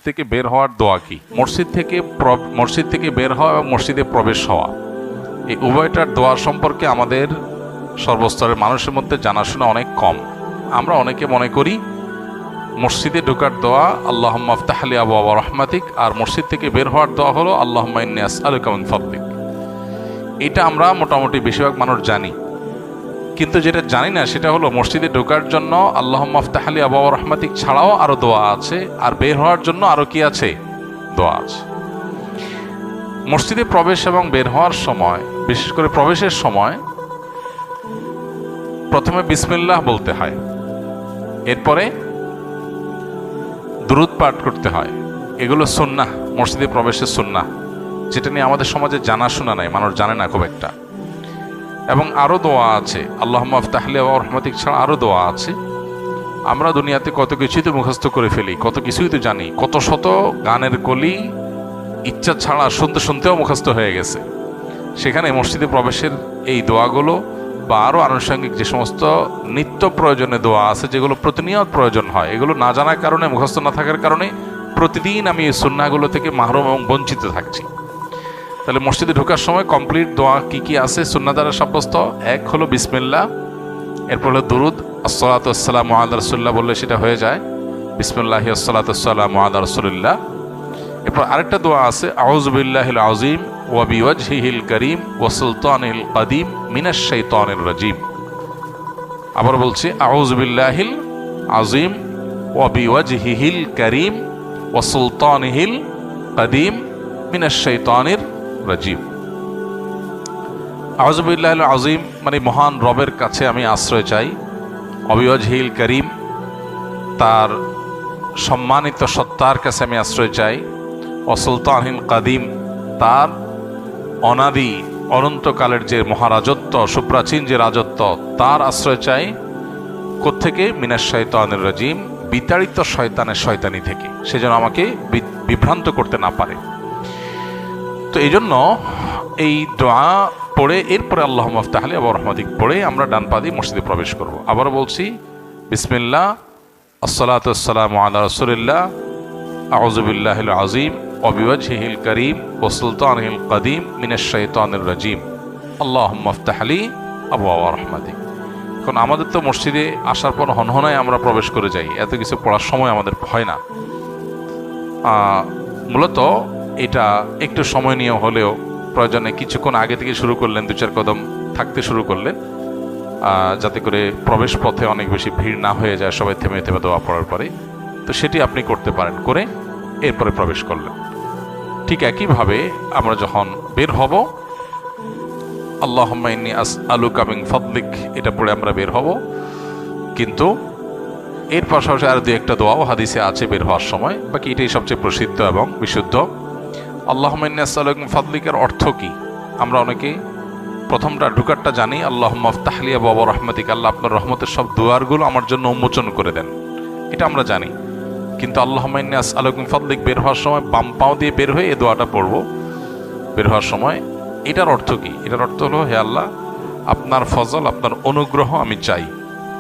থেকে বের হওয়ার দোয়া কি? মসজিদ থেকে বের হওয়া এবং মসজিদে প্রবেশ হওয়া, এই উভয়টার দোয়া সম্পর্কে আমাদের সর্বস্তরের মানুষের মধ্যে জানাশোনা অনেক কম। আমরা অনেকে মনে করি মসজিদে ঢোকার দোয়া আল্লাহুম্মা আফতাহ লি আবওয়াবা রাহমাতিক, আর মসজিদ থেকে বের হওয়ার দোয়া হলো আল্লাহুম্মা ইন্নী আসআলুকা মিন ফাদলিক। এটা আমরা মোটামুটি বেশিরভাগ মানুষ জানি, কিন্তু যেটা জানি না সেটা হলো মসজিদে ঢোকার জন্য আল্লাহুম্মা আফতাহ লি আবওয়াবা রাহমাতিক ছাড়াও আরো দোয়া আছে, আর বের হওয়ার জন্য আরো কি আছে? দোয়া আছে। মসজিদে প্রবেশ এবং বের হওয়ার সময়, বিশেষ করে প্রবেশের সময়, প্রথমে বিসমিল্লাহ বলতে হয়, এরপরে দুরূদ পাঠ করতে হয়। এগুলো সুন্নাহ, মসজিদে প্রবেশের সুন্নাহ, যেটা নিয়ে আমাদের সমাজে জানাশোনা নাই, মানুষ জানে না খুব একটা। এবং আরও দোয়া আছে, আল্লাহুম্মা আফতাহ লি আবওয়াবা রাহমাতিক ছাড়া আরও দোয়া আছে। আমরা দুনিয়াতে কত কিছুই তো মুখস্থ করে ফেলি, কত কিছুই তো জানি, কত শত গানের কলি ইচ্ছা ছাড়া শুনতে শুনতেও মুখস্থ হয়ে গেছে। সেখানে মসজিদে প্রবেশের এই দোয়াগুলো বা আরও আনুষঙ্গিক যে সমস্ত নিত্য প্রয়োজনে দোয়া আছে, যেগুলো প্রতিনিয়ত প্রয়োজন হয়, এগুলো না জানার কারণে, মুখস্থ না থাকার কারণে প্রতিদিন আমি এই সুন্নাহগুলো থেকে মাহরুম এবং বঞ্চিত থাকছি। তাহলে মসজিদে ঢোকার সময় কমপ্লিট দোয়া কি কি আছে সুন্নাহ দ্বারা সাব্যস্ত? এক হলো বিসমিল্লাহ, এরপর হলো দুরুদ আসসালাতু ওয়াসসালামু আলা রাসূলিল্লাহ বললে সেটা হয়ে যায়, বিসমিল্লাহি আসসালাতু ওয়াসসালামু আলা রাসূলিল্লাহ। এরপর আরেকটা দোয়া আছে, আউযু বিল্লাহিল আযীম ওয়া বিওয়াজহিহিল কারীম ওয়া সুলতানিল কাদীম মিনাশ শাইতানির রাজীম। আবার বলছি, আউযু বিল্লাহিল আযীম ওয়া বিওয়াজহিহিল কারীম ওয়া সুলতানিহিল কাদীম মিনাশ শাইতানির রাজীম। আউযু বিল্লাহিল আযীম মানে মহান রবের কাছে আমি আশ্রয় চাই, ওয়া বিওয়াজহিহিল কারীম তার সম্মানিত সত্তার কাছে আমি আশ্রয় চাই, অসুলতানিল কাদিম তার অনাদি অনন্তকালের যে মহারাজত্ব, সুপ্রাচীন যে রাজত্ব, তার আশ্রয় চাই। কোত্থেকে? মিনাশ শাইতানির রাজিম, বিতাড়িত শয়তানের শয়তানি থেকে, সে যেন আমাকে বিভ্রান্ত করতে না পারে। তো এই জন্য এই দোয়া পড়ে এরপরে আল্লাহুম্মা আফতাহ লি আবওয়াবা রাহমাতিক পড়ে আমরা ডান পা দিয়ে মসজিদে প্রবেশ করব। আবারও বলছি, বিসমিল্লাহ আসসালাতু ওয়াসসালামু আলা রাসূলিল্লাহ আউযু বিল্লাহিল আযীম ওয়া বিওয়াজহিহিল কারীম ওয়া সুলতানিহিল কাদীম মিনাশ শাইতানির রাজীম আল্লাহুম্মা আফতাহ লি আবওয়াবা রাহমাতিক। এখন আমাদের তো মসজিদে আসার পর হনহনায় আমরা প্রবেশ করে যাই, এত কিছু পড়ার সময় আমাদের হয় না। মূলত এটা একটু সময় নিয়ে হলেও প্রয়োজনে কিছুক্ষণ আগে থেকে শুরু করলেন, দু চার কদম থাকতে শুরু করলেন, যাতে করে প্রবেশ পথে অনেক বেশি ভিড় না হয়ে যায় সবাই থেমে থেমে দোয়া পড়ার পরে। তো সেটি আপনি করতে পারেন, করে এরপরে প্রবেশ করলেন। ঠিক একইভাবে আমরা যখন বের হব, আল্লাহুম্মা ইন্নী আসআলুকা মিন ফাদলিক এটা পড়ে আমরা বের হব। কিন্তু এর পাশাপাশি আর দু একটা দোয়াও হাদিসে আছে বের হওয়ার সময়, বাকি এটাই সবচেয়ে প্রসিদ্ধ এবং বিশুদ্ধ। আল্লাহুম্মা ইন্নী আসআলুকা মিন ফাদলিকের অর্থ কি? আমরা অনেকেই প্রথমটা ঢুকারটা জানি, আল্লাহুম্মা আফতাহ লি আবওয়াবা রাহমাতিক, আল্লাহ আপনার রহমতের সব দুয়ারগুলো আমার জন্য উন্মোচন করে দেন, এটা আমরা জানি। কিন্তু আল্লাহুম্মা ইন্নী আসআলুকা মিন ফাদলিক বের হওয়ার সময় বাম পাও দিয়ে বের হয়ে এই দোয়াটা পড়ব বের হওয়ার সময়। এটার অর্থ কি? এটার অর্থ হলো, হে আল্লাহ, আপনার ফজল, আপনার অনুগ্রহ আমি চাই,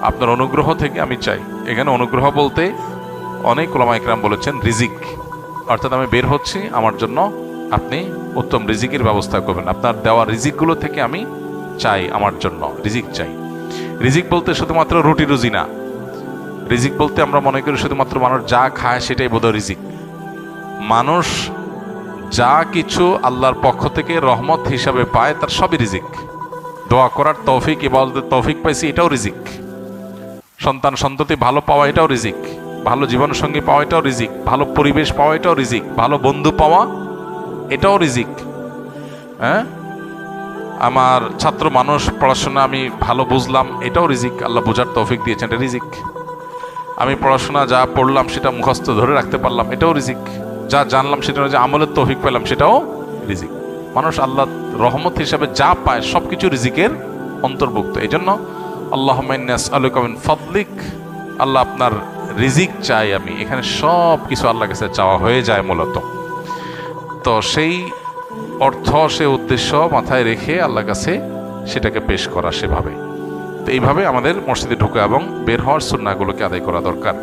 আপনার অনুগ্রহ থেকে আমি চাই। এখানে অনুগ্রহ বলতে অনেক উলামা ইকরাম বলেছেন রিজিক, অর্থাৎ আমি বের হচ্ছি, আমার জন্য আপনি উত্তম রিজিকের ব্যবস্থা করবেন, আপনার দেওয়া রিজিকগুলো থেকে আমি চাই, আমার জন্য রিজিক চাই। রিজিক বলতে শুধুমাত্র রুটি রুজি না, রিজিক বলতে আমরা মনে করি শুধুমাত্র মানুষ যা খায় সেটাই বোধহয় রিজিক। মানুষ যা কিছু আল্লাহর পক্ষ থেকে রহমত হিসাবে পায় তার সবই রিজিক। দোয়া করার তৌফিক, ইবাদতের তৌফিক পাইছি, এটাও রিজিক। সন্তান সন্ততি ভালো পাওয়া, এটাও রিজিক। ভালো জীবনসঙ্গী পাওয়া, এটাও রিজিক। ভালো পরিবেশ পাওয়া, এটাও রিজিক। ভালো বন্ধু পাওয়া, এটাও রিজিক। হ্যাঁ, আমার ছাত্র মানুষ, পড়াশোনা আমি ভালো বুঝলাম, এটাও রিজিক, আল্লাহ বোঝার তৌফিক দিয়েছেন, এটা রিজিক। আমি পড়াশোনা যা পড়লাম সেটা মুখস্থ ধরে রাখতে পারলাম, এটাও রিজিক। যা জানলাম সেটা যে আমলের তৌফিক পেলাম, সেটাও রিজিক। মানুষ আল্লাহ রহমত হিসাবে যা পায় সবকিছু রিজিকের অন্তর্ভুক্ত। এই জন্য আল্লাহুম্মা ইন্নী আসআলুকা মিন ফাদলিক, আল্লাহ আপনার রিজিক চাই আমি, এখানে সব কিছু আল্লাহর কাছে চাওয়া হয়ে যায় মূলত। তো সেই অর্থ, সে উদ্দেশ্য মাথায় রেখে আল্লাহর কাছে সেটাকে পেশ করা সেভাবে। তো এইভাবে আমাদের মসজিদে ঢোকা এবং বের হওয়ার সুন্নাহগুলোকে আদায় করা দরকার।